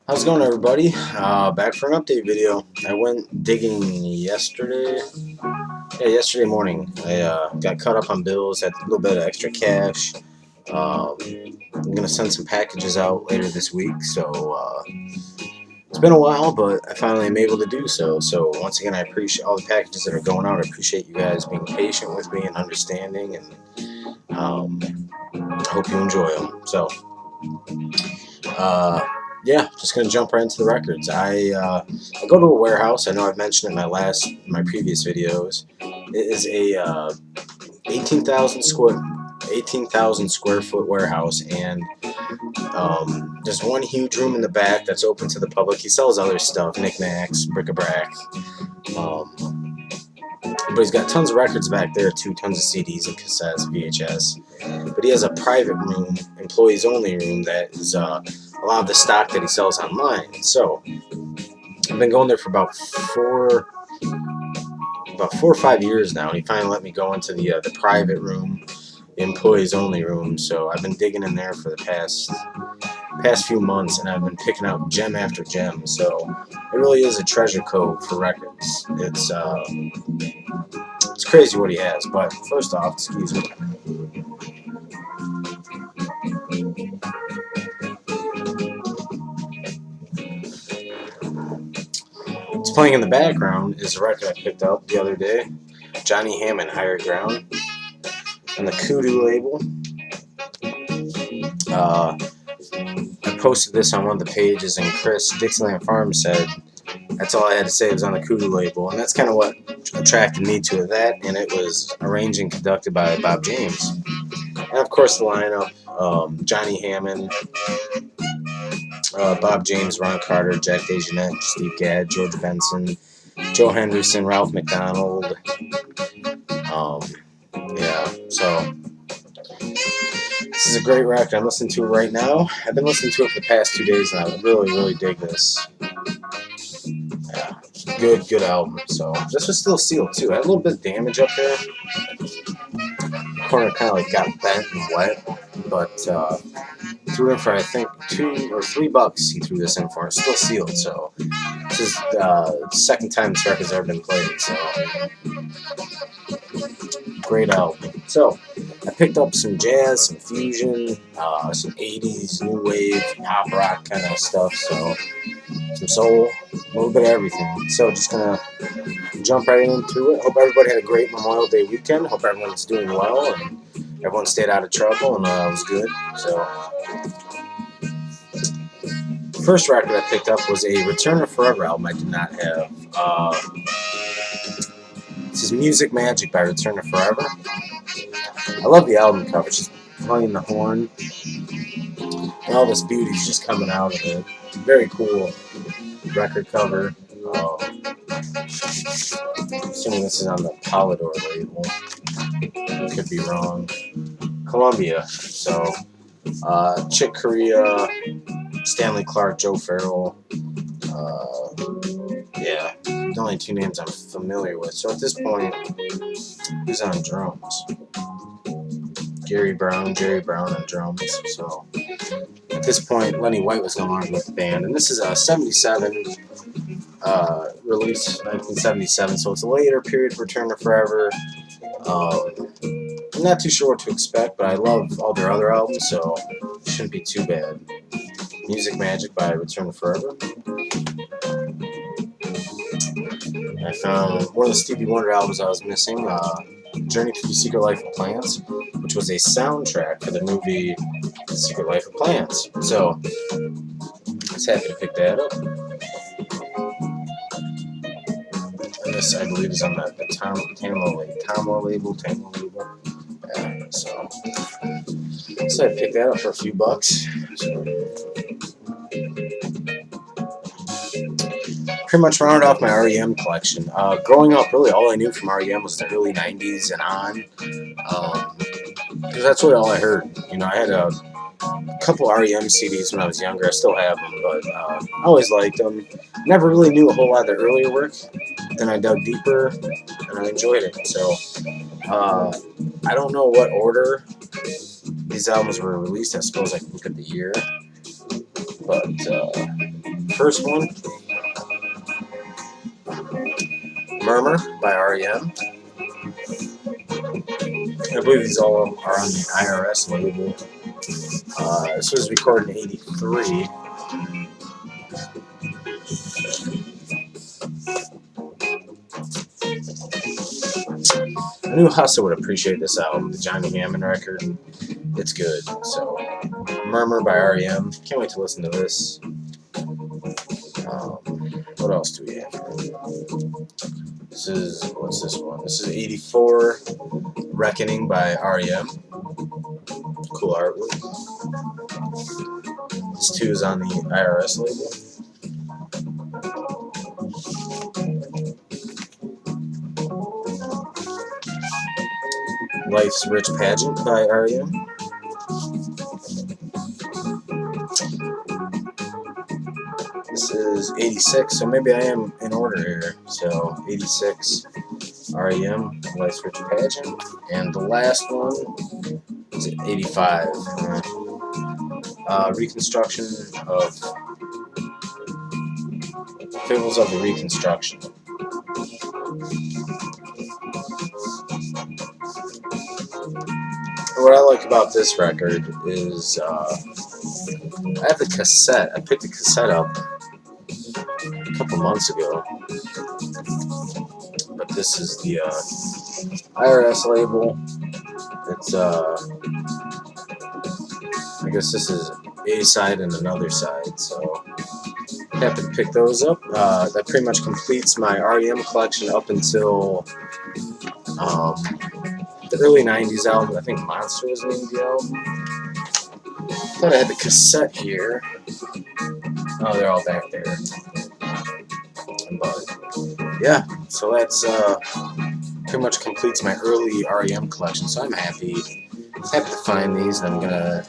How's it going, everybody? Back for an update video. I went digging yesterday. Yeah, yesterday morning. I got caught up on bills, had a little bit of extra cash. I'm gonna send some packages out later this week, so it's been a while, but I finally am able to do so. So once again, I appreciate all the packages that are going out. I appreciate you guys being patient with me and understanding, and I hope you enjoy them. So. Uh, yeah, just gonna jump right into the records. I go to a warehouse. I know I've mentioned it in my previous videos. It is a 18,000 square foot warehouse, and there's one huge room in the back that's open to the public. He sells other stuff, knickknacks, bric-a-brac. But he's got tons of records back there too, tons of CDs and cassettes, VHS. But he has a private room, employees only room, that is a lot of the stock that he sells online. So I've been going there for about four or 5 years now, and he finally let me go into the private room, the employees only room. So I've been digging in there for the past few months, and I've been picking out gem after gem. So it really is a treasure cove for records. It's crazy what he has. But first off, excuse me. What's playing in the background is a record I picked up the other day. Johnny Hammond, Higher Ground, on the Kudu label. I posted this on one of the pages, and Chris, Dixieland Farm, said that's all I had to say was on the Kudu label, and that's kind of what attracted me to that, and it was arranged and conducted by Bob James. And of course the lineup, Johnny Hammond, Bob James, Ron Carter, Jack DeJohnette, Steve Gadd, George Benson, Joe Henderson, Ralph McDonald. So this is a great record. I'm listening to it right now. I've been listening to it for the past 2 days, and I really dig this. Yeah, good album. So this was still sealed too. I had a little bit of damage up there. The corner kind of like got bent and wet, but threw in for I think $2 or $3. He threw this in for. It's still sealed. So this is the second time this record's ever been played. So great album. So I picked up some jazz, some fusion, some 80s, new wave, pop rock kind of stuff. So some soul, a little bit of everything. So just gonna jump right into it. Hope everybody had a great Memorial Day weekend. Hope everyone's doing well and everyone stayed out of trouble and was good. So first record I picked up was a Return to Forever album I did not have. This is Music Magic by Return to Forever. I love the album cover. She's playing the horn, and all this beauty's just coming out of it. Very cool record cover. Assuming this is on the Polydor label. Could be wrong. Columbia. So, Chick Corea, Stanley Clarke, Joe Farrell. Yeah, the only two names I'm familiar with. So at this point, who's on drums? Jerry Brown on drums. So at this point, Lenny White was no longer with the band, and this is a '77 release, 1977. So it's a later period for Return to Forever. I'm not too sure what to expect, but I love all their other albums, so it shouldn't be too bad. Music Magic by Return to Forever. I found one of the Stevie Wonder albums I was missing, Journey to the Secret Life of Plants, which was a soundtrack for the movie The Secret Life of Plants. So, I was happy to pick that up. And this, I believe, is on the Tamla label. Yeah, so I picked that up for a few bucks. So, pretty much rounded off my REM collection. Growing up, really all I knew from REM was the early 90s and on, because that's really all I heard. You know, I had a couple REM CDs when I was younger. I still have them, but I always liked them. Never really knew a whole lot of their earlier work. Then I dug deeper, and I enjoyed it. So I don't know what order these albums were released. I suppose I can look at the year, but First one, Murmur by R.E.M. I believe these all are on the IRS label. This was recorded in '83. I knew Hussa would appreciate this album, the Johnny Hammond record. It's good. So, Murmur by R.E.M. Can't wait to listen to this. What else do we have? What's this one? This is '84, Reckoning by R.E.M. Cool artwork. This too is on the IRS label. Life's Rich Pageant by R.E.M. This is '86, so maybe I am in order here. So '86, R.E.M., Life's Rich Pageant, and the last one is '85. Reconstruction of Fables of the Reconstruction. What I like about this record is I have the cassette. I picked the cassette up a couple months ago, but this is the IRS label. It's I guess this is A side and another side, so happy to pick those up. That pretty much completes my R.E.M. collection up until the early '90s album. I think Monster was the name of the album. Thought I had the cassette here. Oh, they're all back there. But yeah, so that's pretty much completes my early R.E.M. collection. So I'm happy to find these, and I'm gonna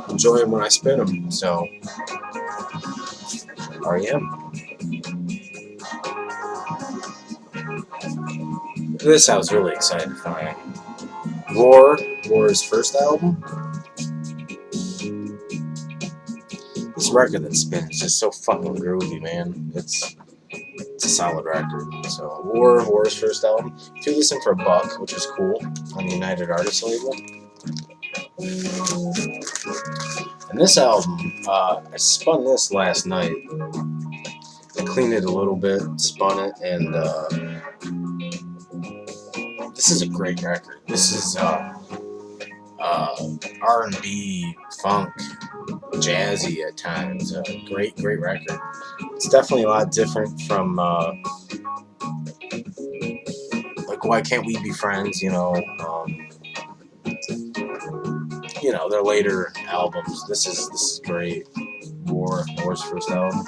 enjoy them when I spin them. So R.E.M. This I was really excited to find. War's first album. This record that spins is just so fucking groovy, man. It's a solid record. So War's first album. Threw this in for $1, which is cool, on the United Artists label. And this album, I spun this last night. I cleaned it a little bit, spun it, and this is a great record. This is R&B, funk, jazzy at times. Great record. It's definitely a lot different from like Why Can't We Be Friends? You know, their later albums. This is great. War's first album.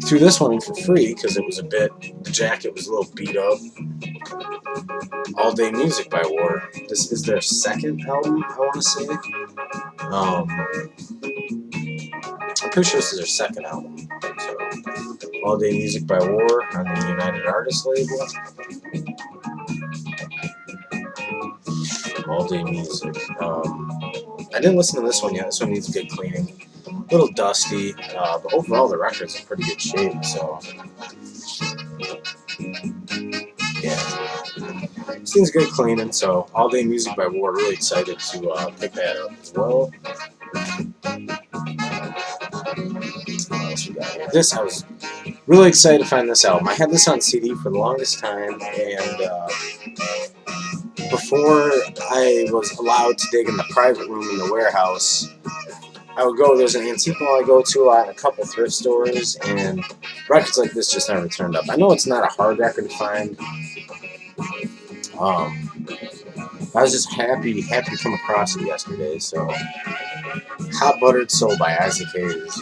Threw this one in for free because it was the jacket was a little beat up. All Day Music by War. This is their second album, I want to say. I'm pretty sure this is their second album. So, All Day Music by War on the United Artists label. All Day Music. I didn't listen to this one yet. This one needs good cleaning. A little dusty, but overall the record's in pretty good shape, so yeah. This thing's good cleaning, so All Day Music by War, really excited to pick that up as well. What else we got here? I was really excited to find this album. I had this on CD for the longest time, and before I was allowed to dig in the private room in the warehouse, I would go, there's an antique mall I go to a lot, a couple thrift stores, and records like this just never turned up. I know it's not a hard record to find. I was just happy to come across it yesterday, so Hot Buttered Soul by Isaac Hayes.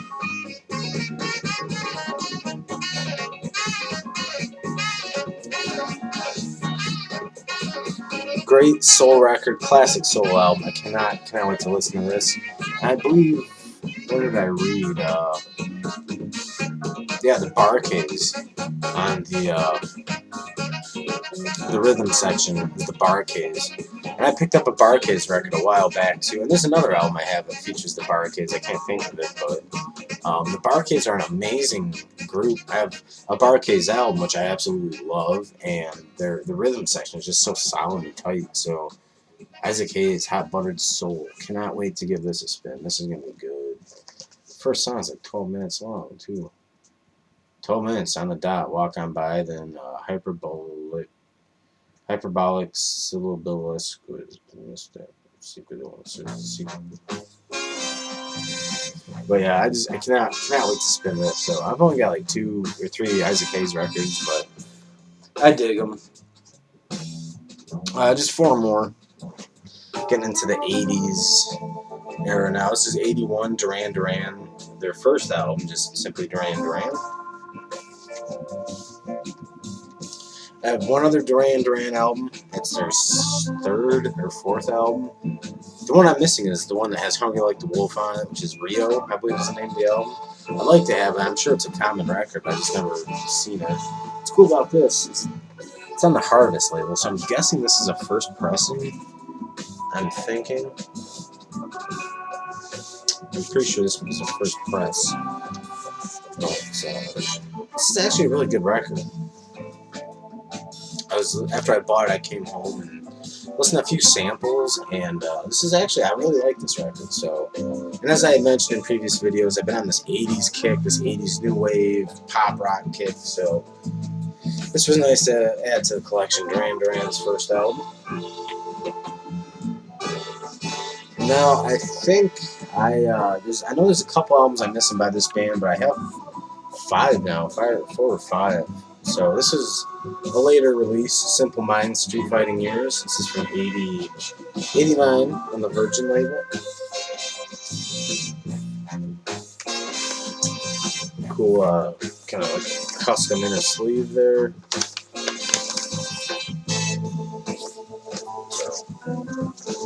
Great soul record, classic soul album. I cannot wait to listen to this. I believe, what did I read? The Bar-Kays on the rhythm section is the Bar-Kays. And I picked up a Bar-Kays record a while back too. And there's another album I have that features the Bar-Kays. I can't think of it, but The Bar-Kays are an amazing group. I have a Bar-Kays album, which I absolutely love, and the rhythm section is just so solid and tight. So Isaac Hayes, Hot Buttered Soul. Cannot wait to give this a spin. This is going to be good. First song's like 12 minutes long, too. 12 minutes on the dot. Walk On By, then Hyperbolic Syllabilus. But yeah, I cannot wait to spin this. So I've only got like 2 or 3 Isaac Hayes records, but I dig them. Just 4 more. Getting into the 80s era now. This is 81, Duran Duran. Their first album, just simply Duran Duran. I have one other Duran Duran album. It's their 3rd or 4th album. The one I'm missing is the one that has Hungry Like the Wolf on it, which is Rio, I believe is the name of the album. I'd like to have it. I'm sure it's a common record, but I just never seen it. What's cool about this, it's on the Harvest label, so I'm guessing this is a first pressing. I'm thinking. I'm pretty sure this was the first press. But, this is actually a really good record. After I bought it, I came home and listened to a few samples, and this is actually, I really like this record. So, and as I had mentioned in previous videos, I've been on this 80s kick, this 80s new wave pop rock kick. So this was nice to add to the collection. Duran Duran's first album. Now I think I know there's a couple albums I'm missing by this band, but I have 5 now, 4 or 5. So this is a later release, Simple Minds, Street Fighting Years. This is from 89 on the Virgin label. Cool, kind of like custom inner sleeve there. So,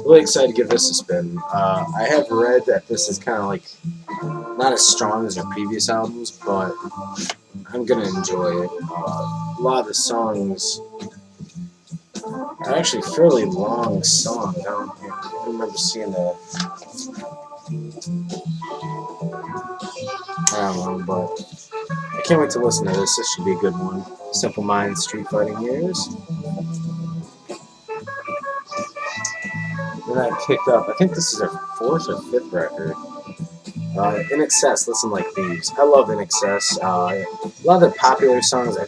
really excited to give this a spin. I have read that this is kind of like not as strong as their previous albums, but I'm gonna enjoy it. A lot of the songs are actually fairly long songs. I don't remember seeing that. I don't know, but I can't wait to listen to this. This should be a good one. Simple Minds, Street Fighting Years. Then I picked up, I think this is their 4th or 5th record. INXS, Listen Like Thieves. I love INXS. A lot of their popular songs, I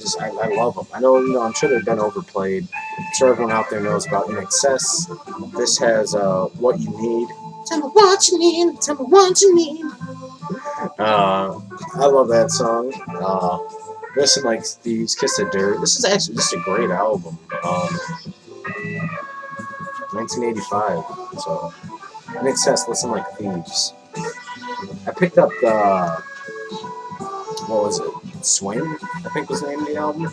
love them. I know, I'm sure they've been overplayed. I'm sure everyone out there knows about INXS. This has What You Need. Tell me what you need. Tell me what you need. I love that song. Listen Like Thieves, Kiss the Dirt. This is actually just a great album. 1985. So, INXS, Listen Like Thieves. I picked up the, what was it, Swing, I think was the name of the album,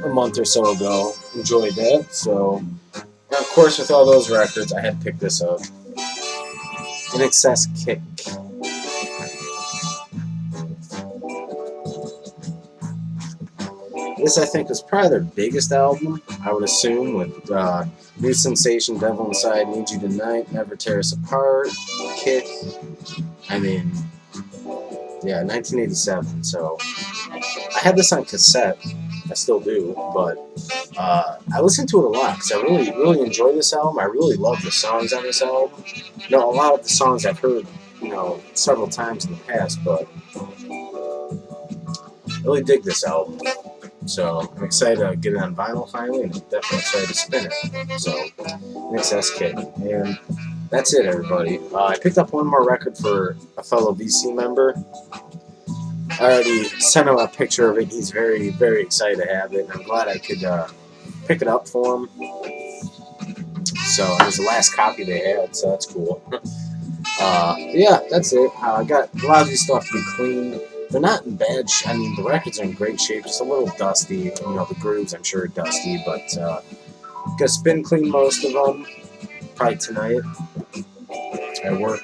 a month or so ago. Enjoyed that. So, and of course, with all those records, I had to pick this up. INXS Kick. This, I think, was probably their biggest album, I would assume, with New Sensation, Devil Inside, Need You Tonight, Never Tear Us Apart, Kick. I mean, yeah, 1987. So I had this on cassette. I still do, but I listened to it a lot because I really enjoy this album. I really love the songs on this album. A lot of the songs I've heard, several times in the past, but I really dig this album. So I'm excited to get it on vinyl finally, and definitely excited to spin it. So INXS Kick, and that's it, everybody. I picked up one more record for a fellow VC member. I already sent him a picture of it. He's very, very excited to have it, and I'm glad I could pick it up for him. So it was the last copy they had, so that's cool. Yeah, that's it. I got a lot of these stuff to be cleaned. They're not in bad shape. I mean, the records are in great shape, just a little dusty. The grooves, I'm sure, are dusty, but gonna spin clean most of them probably tonight. I work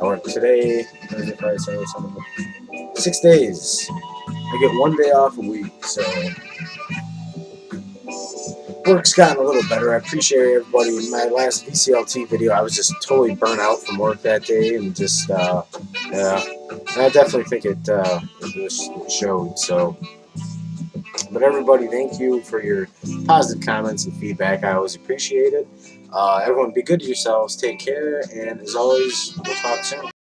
I work today, Thursday, Friday, Saturday, Sunday. 6 days. I get 1 day off a week, so work's gotten a little better. I appreciate everybody. In my last VCLT video, I was just totally burnt out from work that day, and just yeah, I definitely think it showed. So, but everybody, thank you for your positive comments and feedback. I always appreciate it. Everyone, be good to yourselves. Take care, and as always, we'll talk soon.